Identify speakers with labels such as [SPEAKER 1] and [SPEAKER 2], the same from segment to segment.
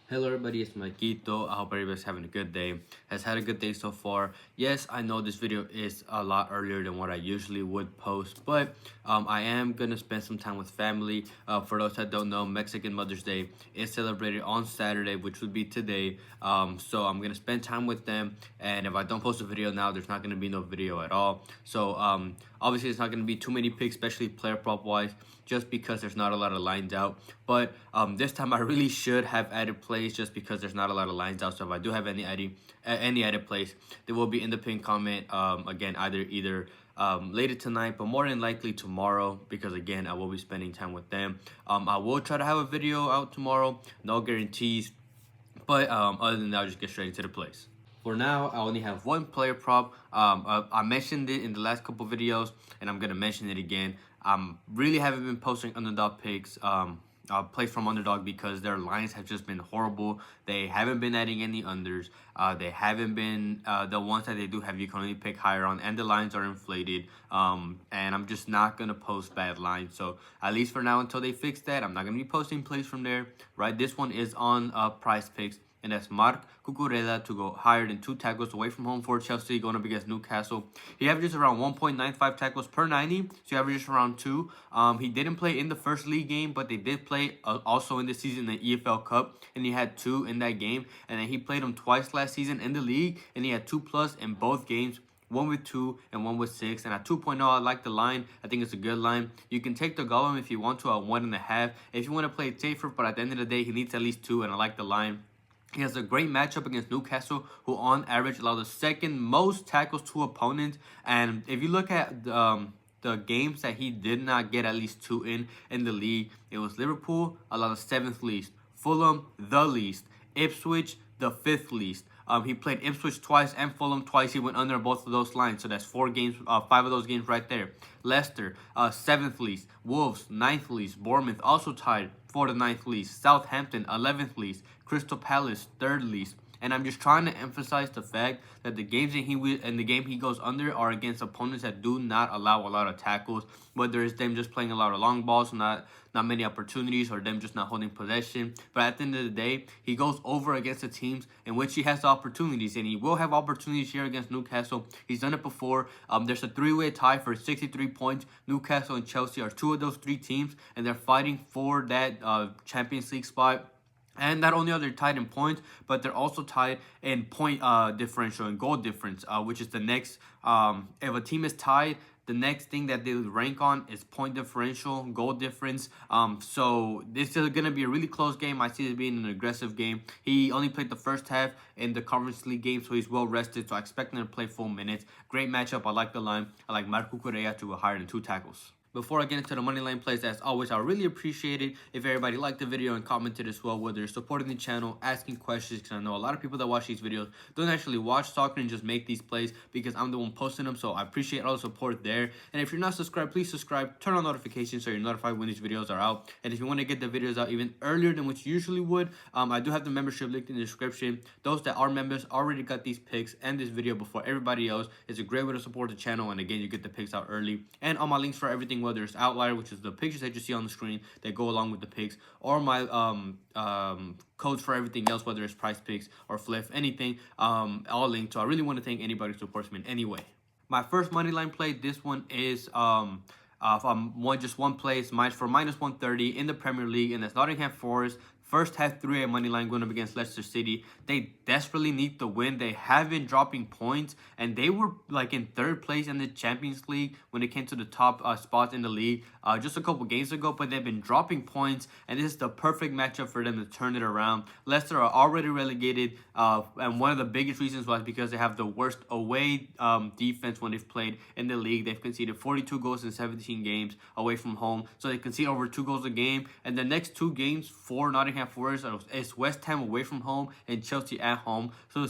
[SPEAKER 1] Hello everybody, it's Maikito. I hope everybody's having a good day. Has had a good day so far. Yes, I know this video is a lot earlier than what I usually would post, but I am gonna spend some time with family. For those that don't know, Mexican Mother's Day is celebrated on Saturday, which would be today. So I'm gonna spend time with them, and if I don't post a video now, there's not gonna be no video at all. So obviously it's not gonna be too many picks, especially player prop wise, just because there's not a lot of lines out. But this time I really should have added plays just because there's not a lot of lines out. So if I do have any added plays, they will be in the pinned comment. Again, either later tonight, but more than likely tomorrow, because again I will be spending time with them. I will try to have a video out tomorrow. No guarantees, but other than that, I'll just get straight into the plays. For now, I only have one player prop. I mentioned it in the last couple videos, and I'm gonna mention it again. Really haven't been posting underdog picks, plays from underdog, because their lines have just been horrible. They haven't been adding any unders. They haven't been the ones that they do have, you can only pick higher on, and the lines are inflated. And I'm just not gonna post bad lines. So at least for now, until they fix that, I'm not gonna be posting plays from there. Right, this one is on PrizePicks. And that's Marc Cucurella to go higher than 2 tackles away from home for Chelsea, going up against Newcastle. He averages around 1.95 tackles per 90, so he averages around 2. He didn't play in the first league game, but they did play also in this season the EFL Cup, and he had 2 in that game. And then he played them twice last season in the league, and he had 2+ in both games. One with 2 and one with 6, and at 2.0 I like the line. I think it's a good line. You can take the Gollum if you want to at 1.5 if you want to play it safer, but at the end of the day he needs at least 2, and I like the line. He has a great matchup against Newcastle, who on average allow the second most tackles to opponents. And if you look at the games that he did not get at least 2 in the league, it was Liverpool, allowed the 7th least, Fulham, the least, Ipswich, the 5th least. He played Ipswich twice and Fulham twice. He went under both of those lines. So that's 4 games, 5 of those games right there. Leicester, 7th least. Wolves, 9th least. Bournemouth also tied for the 9th least. Southampton, 11th least. Crystal Palace, 3rd least. And I'm just trying to emphasize the fact that the games that the game he goes under are against opponents that do not allow a lot of tackles, whether it's them just playing a lot of long balls, not many opportunities, or them just not holding possession. But at the end of the day, he goes over against the teams in which he has the opportunities, and he will have opportunities here against Newcastle. He's done it before. There's a 3-way tie for 63 points. Newcastle and Chelsea are 2 of those 3 teams, and they're fighting for that Champions League spot. And not only are they tied in points, but they're also tied in point differential and goal difference, which is the next. If a team is tied, the next thing that they would rank on is point differential, goal difference. So this is going to be a really close game. I see it being an aggressive game. He only played the first half in the Conference League game, so he's well rested. So I expect him to play full minutes. Great matchup. I like the line. I like Marc Cucurella to go higher than 2 tackles. Before I get into the Moneyline plays, as always, I really appreciate it if everybody liked the video and commented as well, whether you're supporting the channel, asking questions, because I know a lot of people that watch these videos don't actually watch soccer and just make these plays, because I'm the one posting them. So I appreciate all the support there. And if you're not subscribed, please subscribe, turn on notifications so you're notified when these videos are out. And if you want to get the videos out even earlier than what you usually would, I do have the membership linked in the description. Those that are members already got these picks and this video before everybody else. It's a great way to support the channel, and again, you get the picks out early. And all my links for everything, whether it's Outlier, which is the pictures that you see on the screen that go along with the picks, or my codes for everything else, whether it's PrizePicks or Fliff, anything, all linked. So I really want to thank anybody who supports me in any way. My first Moneyline play, this one is just one place, for -130 in the Premier League, and that's Nottingham Forest. First half 3 at Moneyline going up against Leicester City. They desperately need the win. They have been dropping points, and they were like in 3rd place in the Champions League when it came to the top spots in the league just a couple games ago, but they've been dropping points, and this is the perfect matchup for them to turn it around. Leicester are already relegated, and one of the biggest reasons was because they have the worst away defense when they've played in the league. They've conceded 42 goals in 17 games away from home, so they concede over 2 goals a game. And the next 2 games for Nottingham Forest is West Ham away from home and Chelsea at home. So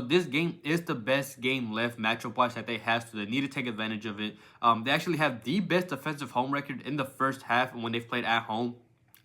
[SPEAKER 1] this game is the best game left matchup-wise that they have, so they need to take advantage of it. They actually have the best defensive home record in the first half when they've played at home.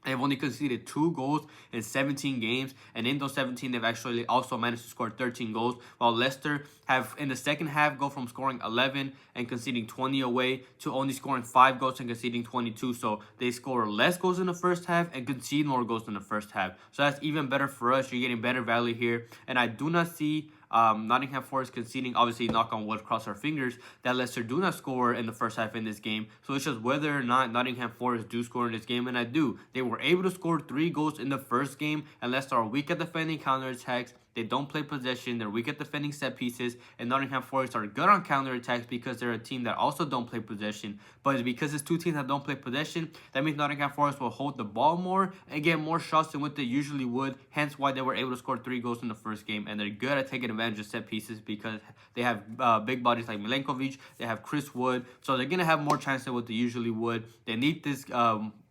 [SPEAKER 1] They've only conceded 2 goals in 17 games, and in those 17, they've actually also managed to score 13 goals, while Leicester have, in the second half, go from scoring 11 and conceding 20 away to only scoring 5 goals and conceding 22. So they score less goals in the first half and concede more goals in the first half. So that's even better for us. You're getting better value here, and I do not see Nottingham Forest conceding. Obviously, knock on wood, cross our fingers, that Leicester do not score in the first half in this game. So it's just whether or not Nottingham Forest do score in this game, and I do. They were able to score 3 goals in the first game, and Leicester are weak at defending counterattacks. They don't play possession. They're weak at defending set pieces. And Nottingham Forest are good on counterattacks because they're a team that also don't play possession. But because it's 2 teams that don't play possession, that means Nottingham Forest will hold the ball more and get more shots than what they usually would. Hence why they were able to score 3 goals in the first game. And they're good at taking advantage of set pieces because they have big bodies like Milenkovic. They have Chris Wood. So they're going to have more chance than what they usually would. They need this...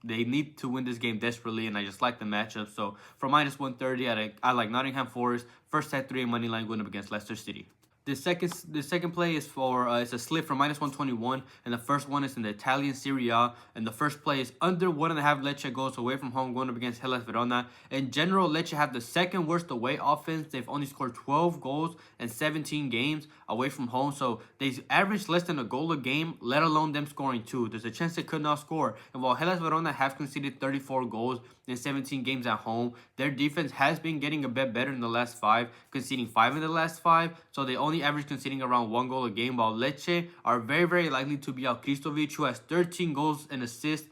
[SPEAKER 1] They need to win this game desperately, and I just like the matchup. So for minus 130, I like Nottingham Forest. First at 3 Moneyline going up against Leicester City. The second play is for it's a slip for minus 121, and the first one is in the Italian Serie A. And the first play is under 1.5 Lecce goals away from home going up against Hellas Verona. In general, Lecce have the second worst away offense. They've only scored 12 goals in 17 games away from home, so they average less than a goal a game, let alone them scoring 2. There's a chance they could not score. And while Hellas Verona have conceded 34 goals in 17 games at home, their defense has been getting a bit better in the last 5, conceding 5 in the last 5. So they only average conceding around 1 goal a game, while Lecce are very, very likely to be out Kristovic, who has 13 goals and assists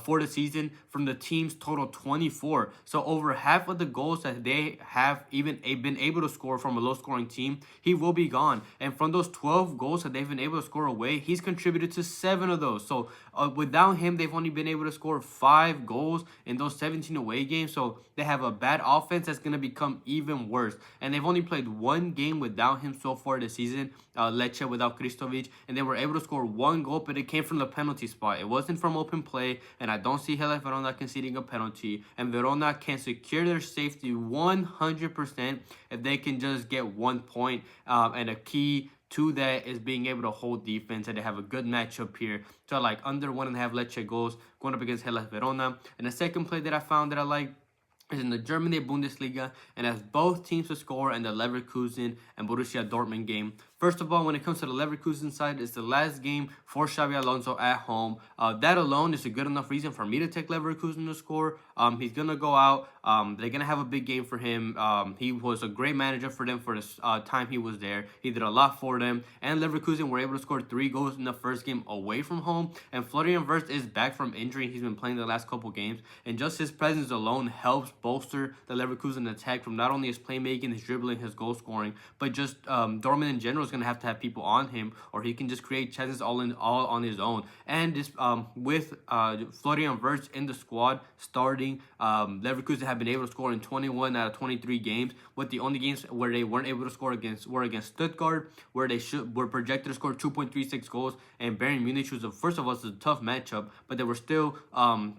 [SPEAKER 1] for the season from the team's total 24. So over half of the goals that they have even been able to score from a low-scoring team, he will be gone. And from those 12 goals that they've been able to score away, he's contributed to 7 of those. So without him, they've only been able to score 5 goals in those 17 away games. So they have a bad offense that's going to become even worse. And they've only played 1 game without him so far this season, Lecce without Kristovic, and they were able to score 1 goal, but it came from the penalty spot. It wasn't from open play, and I don't see Hellas Verona conceding a penalty. And Verona can secure their safety 100% if they can just get 1 point. And a key to that is being able to hold defense, and they have a good matchup here. So I like under 1.5 Lecce goals going up against Hellas Verona. And the second play that I found that I like is in the Germany Bundesliga, and has both teams to score in the Leverkusen and Borussia Dortmund game. First of all, when it comes to the Leverkusen side, it's the last game for Xabi Alonso at home. That alone is a good enough reason for me to take Leverkusen to score. He's going to go out. They're going to have a big game for him. He was a great manager for them for the time he was there. He did a lot for them. And Leverkusen were able to score 3 goals in the first game away from home. And Florian Wirtz is back from injury. He's been playing the last couple games. And just his presence alone helps bolster the Leverkusen attack from not only his playmaking, his dribbling, his goal scoring, but just Dortmund in general is going to have people on him, or he can just create chances all on his own. And this with Florian Wirtz in the squad starting, Leverkusen have been able to score in 21 out of 23 games. With the only games where they weren't able to score were against Stuttgart, where they were projected to score 2.36 goals, and Bayern Munich, was first of all, it's a tough matchup, but they were still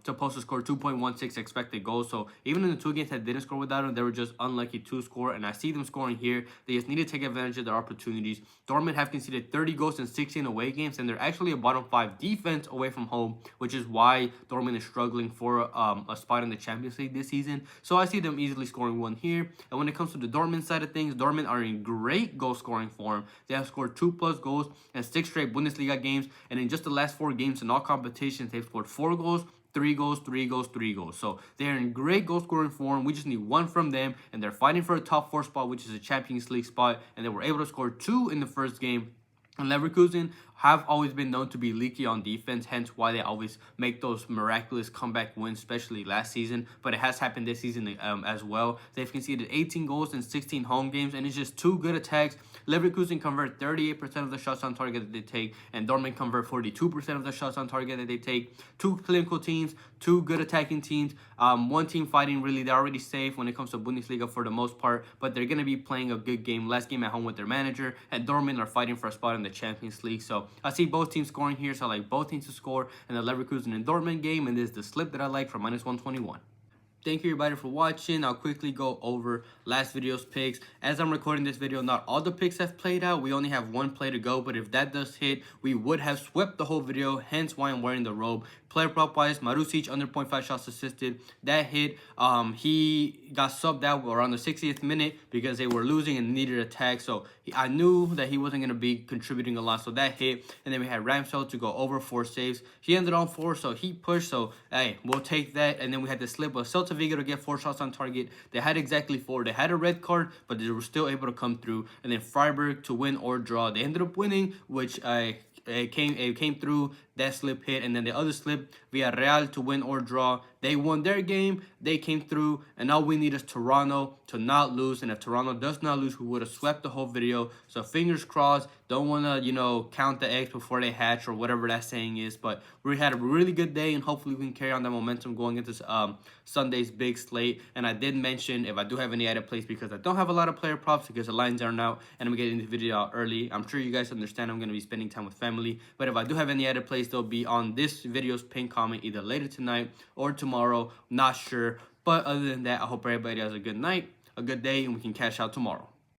[SPEAKER 1] supposed to score 2.16 expected goals. So even in the 2 games that didn't score without him, they were just unlucky to score, and I see them scoring here. They just need to take advantage of their opportunities. Dortmund have conceded 30 goals in 16 away games, and they're actually a bottom 5 defense away from home, which is why Dortmund is struggling for a spot in the Champions League this season. So I see them easily scoring 1 here. And when it comes to the Dortmund side of things, Dortmund are in great goal scoring form. They have scored 2+ goals in 6 straight Bundesliga games, and in just the last 4 games in all competitions, they've scored 4 goals, 3 goals, 3 goals, 3 goals. So they're in great goal scoring form. We just need 1 from them, and they're fighting for a top 4 spot, which is a Champions League spot, and they were able to score 2 in the first game. And Leverkusen have always been known to be leaky on defense, hence why they always make those miraculous comeback wins, especially last season. But it has happened this season as well. They've conceded 18 goals in 16 home games, and it's just 2 good attacks. Leverkusen convert 38% of the shots on target that they take, and Dortmund convert 42% of the shots on target that they take. 2 clinical teams, 2 good attacking teams. 1 team fighting, really, they're already safe when it comes to Bundesliga for the most part, but they're going to be playing a good game, last game at home with their manager, and Dortmund are fighting for a spot in the Champions League. So I see both teams scoring here, so I like both teams to score in the Leverkusen and Dortmund game, and this is the slip that I like for minus 121. Thank you everybody for watching. I'll quickly go over last video's picks. As I'm recording this video, not all the picks have played out. We only have one play to go, but if that does hit, we would have swept the whole video, hence why I'm wearing the robe. Player prop wise, Marusic under 0.5 shots assisted. That hit. He got subbed out around the 60th minute because they were losing and needed a tag. So I knew that he wasn't going to be contributing a lot. So that hit. And then we had Ramsdale to go over 4 saves. He ended on 4, so he pushed. So, hey, we'll take that. And then we had the slip of Celta Vigo to get 4 shots on target. They had exactly 4. They had a red card, but they were still able to come through. And then Freiburg to win or draw. They ended up winning, which it came through. That slip hit, and then the other slip, Villarreal to win or draw. They won their game. They came through, and all we need is Toronto to not lose. And if Toronto does not lose, we would have swept the whole video. So fingers crossed. Don't want to, count the eggs before they hatch or whatever that saying is. But we had a really good day, and hopefully we can carry on that momentum going into Sunday's big slate. And I did mention if I do have any added plays because I don't have a lot of player props because the lines aren't out, and I'm getting the video out early. I'm sure you guys understand I'm going to be spending time with family. But if I do have any added plays, they'll be on this video's pinned comment either later tonight or tomorrow. Not sure. But other than that, I hope everybody has a good night, a good day, and we can cash out tomorrow.